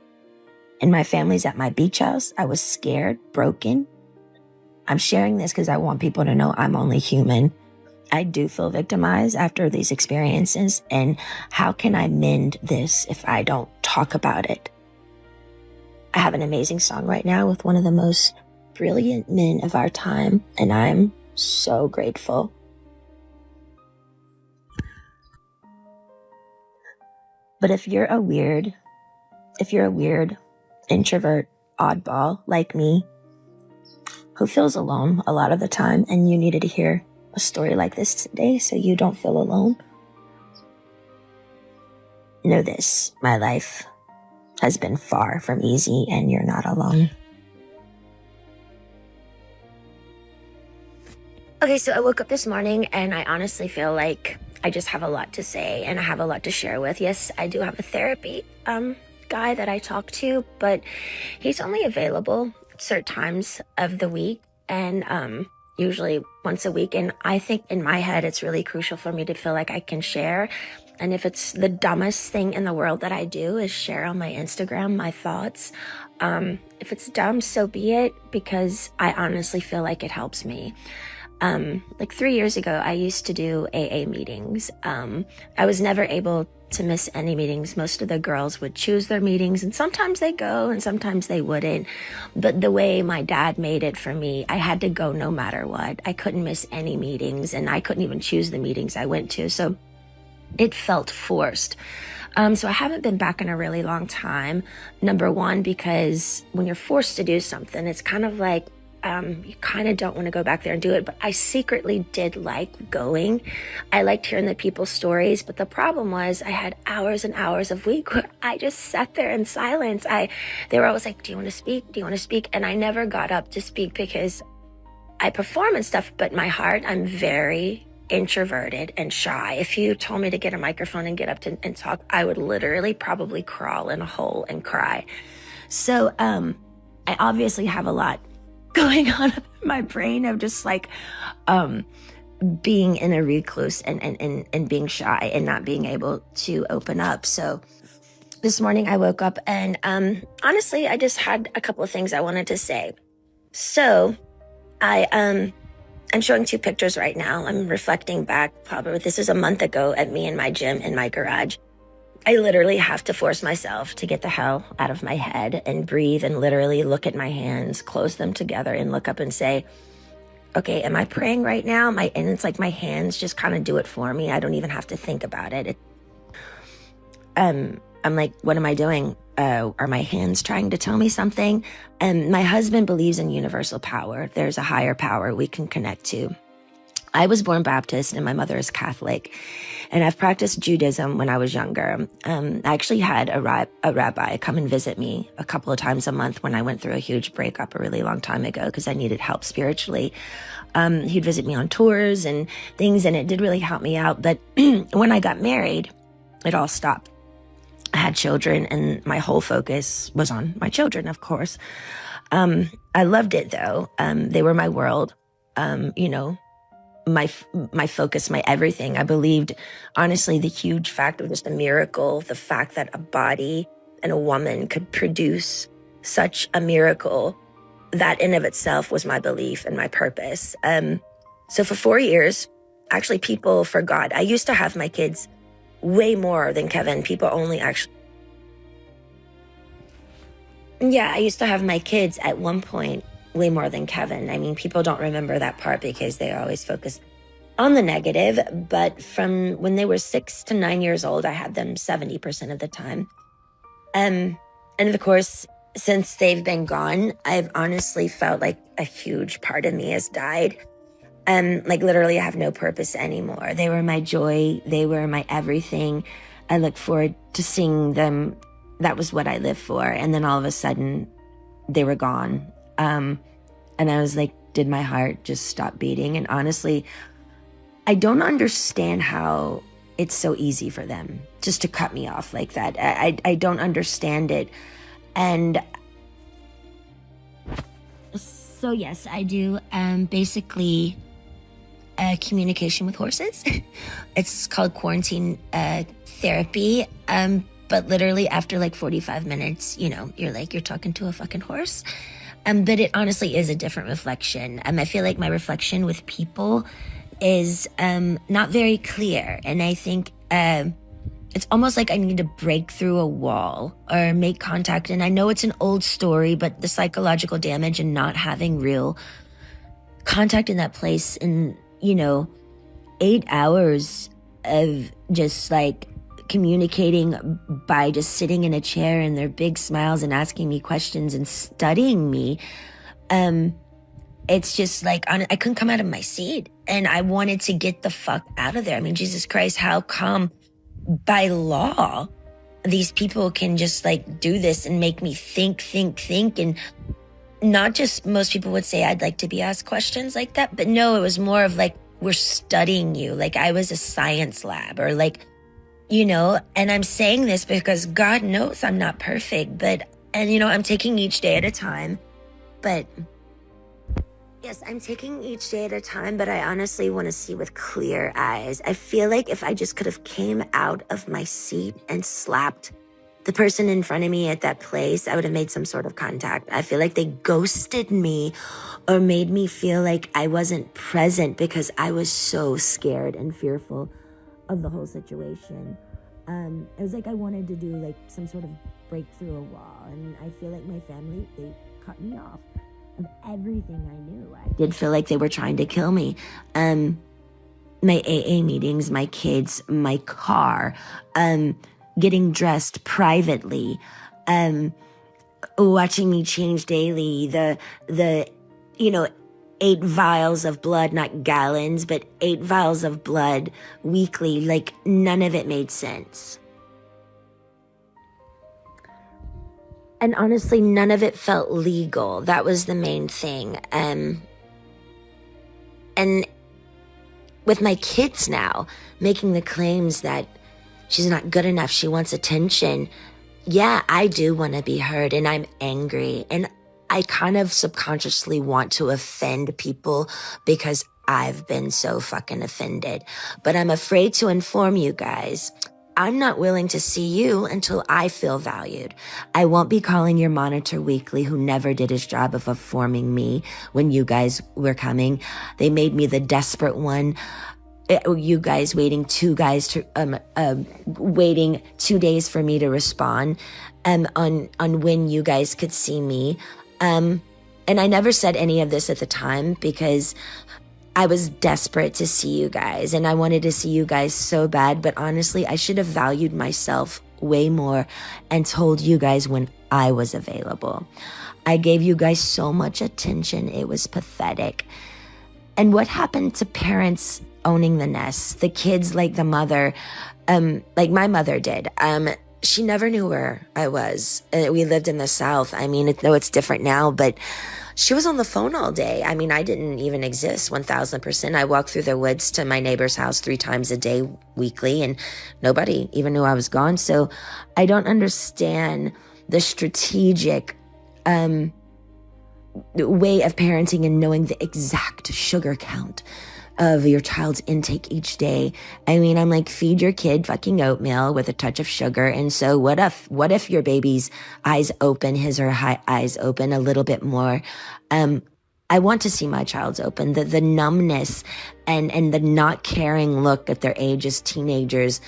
And my family's at my beach house. I was scared, broken. I'm sharing this because I want people to know I'm only human. I do feel victimized after these experiences. And how can I mend this if I don't talk about it? I have an amazing song right now with one of the most brilliant men of our time, and I'm so grateful. But if you're a weird introvert oddball like me, who feels alone a lot of the time, and you needed to hear a story like this today so you don't feel alone, know this, my life has been far from easy, and you're not alone. Okay, so I woke up this morning and I honestly feel like I just have a lot to say and I have a lot to share with. Yes, I do have a therapy guy that I talk to, but he's only available certain times of the week, and usually once a week. And I think in my head, it's really crucial for me to feel like I can share. And if it's the dumbest thing in the world that I do is share on my Instagram my thoughts, if it's dumb, so be it, because I honestly feel like it helps me. Like 3 years ago, I used to do AA meetings. I was never able to miss any meetings. Most of the girls would choose their meetings, and sometimes they go and sometimes they wouldn't. But the way my dad made it for me, I had to go no matter what. I couldn't miss any meetings, and I couldn't even choose the meetings I went to. So it felt forced. So I haven't been back in a really long time. Number one, because when you're forced to do something, it's kind of like, you kind of don't want to go back there and do it, but I secretly did like going. I liked hearing the people's stories, but the problem was I had hours and hours of week where I just sat there in silence. They were always like, do you want to speak? Do you want to speak? And I never got up to speak because I perform and stuff, but my heart, I'm very introverted and shy. If you told me to get a microphone and get up and talk, I would literally probably crawl in a hole and cry. So I obviously have a lot going on in my brain of just like being in a recluse and being shy and not being able to open up. So this morning I woke up and honestly, I just had a couple of things I wanted to say. So I'm showing 2 pictures right now. I'm reflecting back, probably this is a month ago, at me in my gym in my garage. I literally have to force myself to get the hell out of my head and breathe and literally look at my hands, close them together and look up and say, okay, am I praying right now? And it's like my hands just kind of do it for me. I don't even have to think about it. I'm like, what am I doing? Are my hands trying to tell me something? And my husband believes in universal power. There's a higher power we can connect to. I was born Baptist and my mother is Catholic, and I've practiced Judaism when I was younger. I actually had a rabbi come and visit me a couple of times a month when I went through a huge breakup a really long time ago because I needed help spiritually. He'd visit me on tours and things, and it did really help me out. But when I got married, it all stopped. I had children, and my whole focus was on my children, of course. I loved it, though. They were my world. My focus, my everything. I believed, honestly, the huge fact of just a miracle, the fact that a body and a woman could produce such a miracle, that in of itself was my belief and my purpose. So for 4 years, actually, people forgot. I used to have my kids way more than Kevin. People only actually... Yeah, I used to have my kids at one point way more than Kevin. I mean, people don't remember that part because they always focus on the negative. But from when they were 6 to 9 years old, I had them 70% of the time. And of course, since they've been gone, I've honestly felt like a huge part of me has died. Like literally I have no purpose anymore. They were my joy. They were my everything. I look forward to seeing them. That was what I lived for. And then all of a sudden they were gone. And I was like, did my heart just stop beating? And honestly, I don't understand how it's so easy for them just to cut me off like that. I don't understand it. And so yes, I do basically communication with horses. It's called quarantine therapy. But literally after like 45 minutes, you're talking to a fucking horse. But it honestly is a different reflection. I feel like my reflection with people is not very clear. And I think it's almost like I need to break through a wall or make contact. And I know it's an old story, but the psychological damage and not having real contact in that place in, 8 hours of just like communicating by just sitting in a chair and their big smiles and asking me questions and studying me. It's just like, I couldn't come out of my seat and I wanted to get the fuck out of there. I mean, Jesus Christ, how come by law these people can just like do this and make me think and not just most people would say I'd like to be asked questions like that, but no, it was more of like, we're studying you. Like I was a science lab or like, and I'm saying this because God knows I'm not perfect, and I'm taking each day at a time, but yes, I'm taking each day at a time, but I honestly want to see with clear eyes. I feel like if I just could have came out of my seat and slapped the person in front of me at that place, I would have made some sort of contact. I feel like they ghosted me or made me feel like I wasn't present because I was so scared and fearful of the whole situation. It was like I wanted to do like some sort of break through a wall, and I feel like my family, they cut me off of everything I knew. I did feel like they were trying to kill me. My AA meetings, my kids, my car, getting dressed privately, watching me change daily, the 8 vials of blood, not gallons, but 8 vials of blood weekly, like none of it made sense. And honestly, none of it felt legal. That was the main thing. And with my kids now, making the claims that she's not good enough, she wants attention. Yeah, I do want to be heard, and I'm angry. And I kind of subconsciously want to offend people because I've been so fucking offended. But I'm afraid to inform you guys. I'm not willing to see you until I feel valued. I won't be calling your monitor weekly who never did his job of informing me when you guys were coming. They made me the desperate one. You guys waiting 2 days for me to respond on when you guys could see me. And I never said any of this at the time because I was desperate to see you guys and I wanted to see you guys so bad. But honestly, I should have valued myself way more and told you guys when I was available. I gave you guys so much attention. It was pathetic. And what happened to parents owning the nest? The kids, like the mother, like my mother did. She never knew where I was. We lived in the South. I mean, though it's different now, but she was on the phone all day. I mean, I didn't even exist 1000%. I walked through the woods to my neighbor's house 3 times a day, weekly, and nobody even knew I was gone. So I don't understand the strategic way of parenting and knowing the exact sugar count of your child's intake each day. I mean, I'm like, feed your kid fucking oatmeal with a touch of sugar. And so what if your baby's eyes open, his or her eyes open a little bit more? I want to see my child's open. The numbness and the not caring look at their age as teenagers,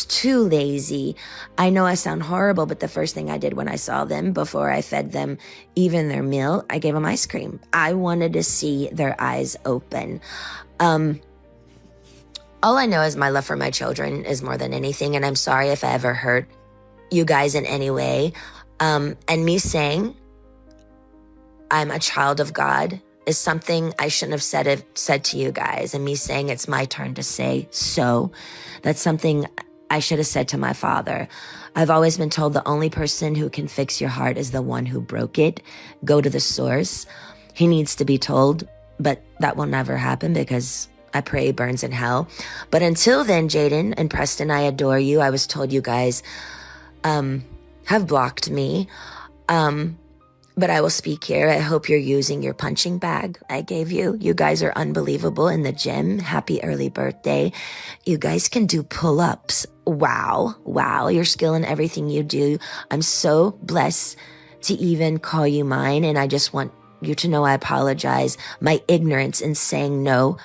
too lazy. I know I sound horrible, but the first thing I did when I saw them, before I fed them even their meal, I gave them ice cream. I wanted to see their eyes open. All I know is my love for my children is more than anything, and I'm sorry if I ever hurt you guys in any way. And me saying I'm a child of God is something I shouldn't have said to you guys. And me saying it's my turn to say so, that's something I should have said to my father. I've always been told the only person who can fix your heart is the one who broke it. Go to the source. He needs to be told, but that will never happen because I pray he burns in hell. But until then, Jaden and Preston, I adore you. I was told you guys have blocked me. But I will speak here. I hope you're using your punching bag I gave you. You guys are unbelievable in the gym. Happy early birthday. You guys can do pull-ups. Wow. Your skill in everything you do. I'm so blessed to even call you mine. And I just want you to know I apologize. My ignorance in saying no,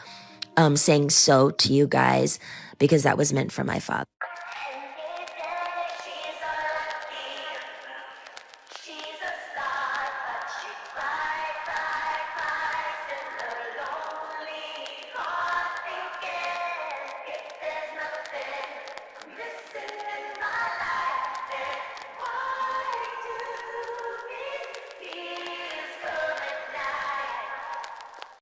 saying so to you guys, because that was meant for my father.